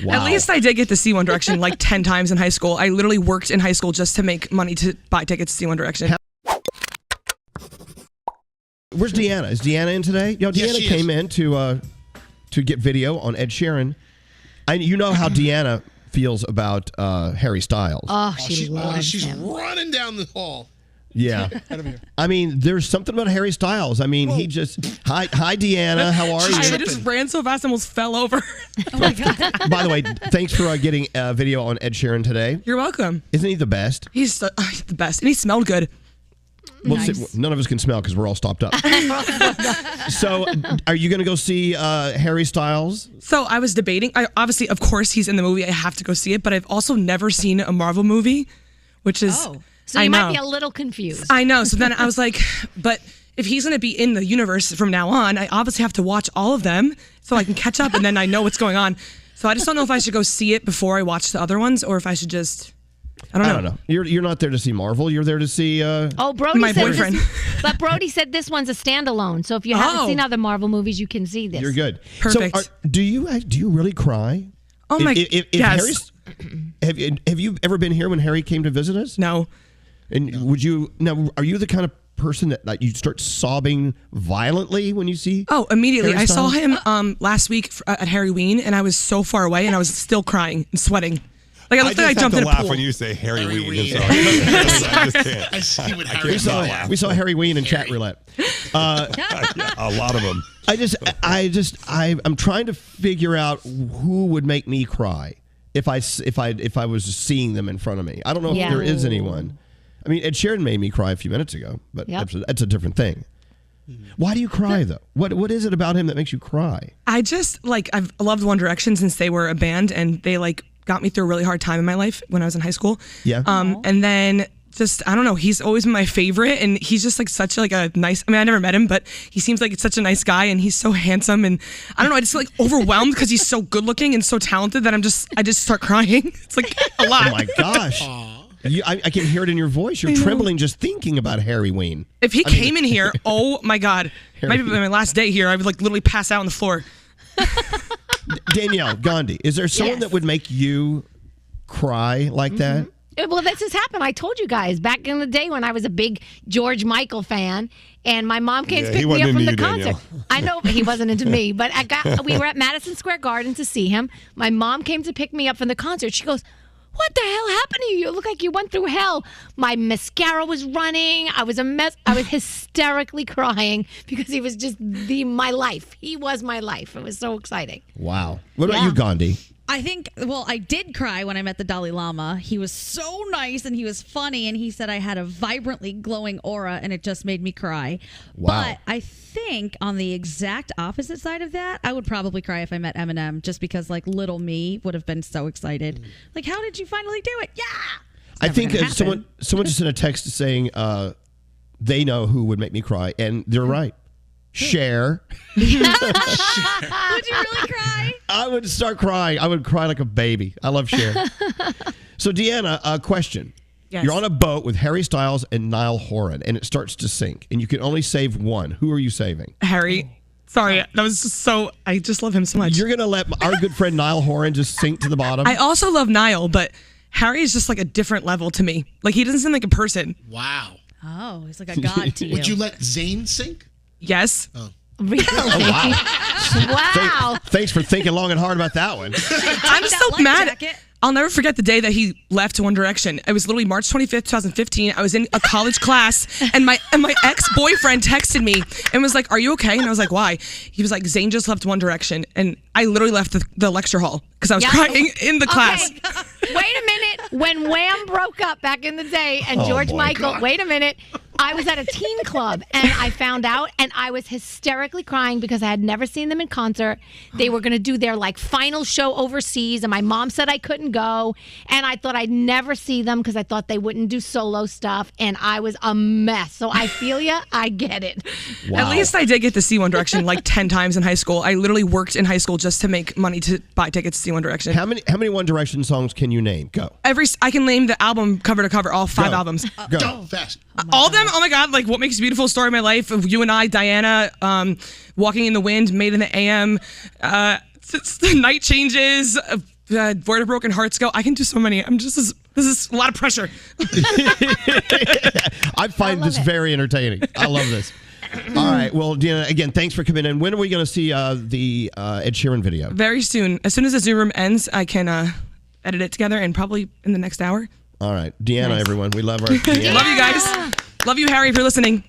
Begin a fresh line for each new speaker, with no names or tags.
Wow. At least I did get to see One Direction like 10 times in high school. I literally worked in high school just to make money to buy tickets to see One Direction.
Where's Deanna? Is Deanna in today? Deanna came in to get video on Ed Sheeran. You know how Deanna feels about Harry Styles.
Oh, she loves
she's
him.
running down the hall.
Yeah. I mean, there's something about Harry Styles. I mean, he just... Hi, Deanna. How are you?
I just ran so fast and almost fell over.
Oh, my God.
By the way, thanks for getting video on Ed Sheeran today.
You're welcome.
Isn't he the best?
He's the best. And he smelled good.
Well, nice. None of us can smell because we're all stopped up. So, are you going to go see Harry Styles?
So, I was debating. Obviously, of course, he's in the movie. I have to go see it. But I've also never seen a Marvel movie, which is...
Oh. So you might be a little confused.
I know. So then I was like, but if he's going to be in the universe from now on, I obviously have to watch all of them so I can catch up and then I know what's going on. So I just don't know if I should go see it before I watch the other ones or if I should just... I don't know.
You're not there to see Marvel. You're there to see
Brody
my
said
boyfriend.
But Brody said this one's a standalone. So if you haven't seen other Marvel movies, you can see this.
You're good.
Perfect.
So do you really cry?
Oh my God. Yes.
Have you ever been here when Harry came to visit us?
No.
And are you the kind of person that you start sobbing violently when you see?
Oh, immediately.
Harry
I saw
Styles?
him last week at Harry Ween and I was so far away and I was still crying and sweating. Like I looked like I jumped in a pool.
I laugh when you say Harry Ween. I just can't.
I see what Harry
We saw Harry Ween in chat roulette.
A lot of them.
I'm trying to figure out who would make me cry if I was seeing them in front of me. I don't know if there is anyone. I mean, Ed Sheeran made me cry a few minutes ago, but that's a different thing. Why do you cry though? What is it about him that makes you cry?
I just I've loved One Direction since they were a band and they got me through a really hard time in my life when I was in high school. Yeah. And then just, I don't know, he's always been my favorite and he's just such a nice, I mean, I never met him, but he seems like it's such a nice guy and he's so handsome and I don't know, I just feel overwhelmed because he's so good looking and so talented that I just start crying. It's a lot.
Oh my gosh. I can hear it in your voice. You're trembling just thinking about Harry Ween.
If he came in here, oh my God, might be my last day here, I would literally pass out on the floor.
Danielle, Gandhi, is there someone that would make you cry like that?
Well, this has happened. I told you guys back in the day when I was a big George Michael fan, and my mom came to pick me up from the concert. I know he wasn't into me, but we were at Madison Square Garden to see him. My mom came to pick me up from the concert. She goes, "What the hell happened to you? You look like you went through hell." My mascara was running. I was a mess. I was hysterically crying because he was just my life. He was my life. It was so exciting.
Wow. What about you, Gandhi?
I think, I did cry when I met the Dalai Lama. He was so nice and he was funny and he said I had a vibrantly glowing aura and it just made me cry.
Wow.
But I think on the exact opposite side of that, I would probably cry if I met Eminem just because little me would have been so excited. How did you finally do it? Yeah.
I think someone just sent a text saying they know who would make me cry and they're right. Cher.
Would you really cry?
I would start crying. I would cry like a baby. I love Cher. So, Deanna, a question. Yes. You're on a boat with Harry Styles and Niall Horan, and it starts to sink, and you can only save one. Who are you saving?
Harry. Sorry, that was just I just love him so much.
You're going to let our good friend Niall Horan just sink to the bottom?
I also love Niall, but Harry is just a different level to me. He doesn't seem like a person.
Wow.
Oh, he's like a god to you.
Would you let Zayn sink?
Yes.
Oh.
Really?
Oh, wow.
Wow.
Thanks for thinking long and hard about that one.
I'm so mad. I'll never forget the day that he left One Direction. It was literally March 25th, 2015. I was in a college class, and my ex-boyfriend texted me and was like, "Are you okay?" And I was like, "Why?" He was like, "Zayn just left One Direction," and I literally left the lecture hall because I was crying in the class.
Wait a minute. When Wham broke up back in the day, and George Michael. God. Wait a minute. I was at a teen club and I found out and I was hysterically crying because I had never seen them in concert. They were going to do their final show overseas and my mom said I couldn't go and I thought I'd never see them because I thought they wouldn't do solo stuff and I was a mess. So I feel ya. I get it.
Wow. At least I did get to see One Direction 10 times in high school. I literally worked in high school just to make money to buy tickets to see One Direction.
How many One Direction songs can you name? Go.
I can name the album cover to cover, all 5 albums.
Go.
Fast.
All of them? Oh my God, What Makes You Beautiful, Story of My Life, You and I, Diana, Walking in the Wind, Made in the AM, Night Changes, Where Do Broken Hearts Go. I can do so many. This is a lot of pressure.
I find this very entertaining. I love this. All right. Well, Deanna, again, thanks for coming in. When are we going to see the Ed Sheeran video?
Very soon. As soon as the Zoom room ends, I can edit it together and probably in the next hour.
All right. Deanna, everyone. We love our Deanna.
Love you guys. Love you, Harry, if you're listening.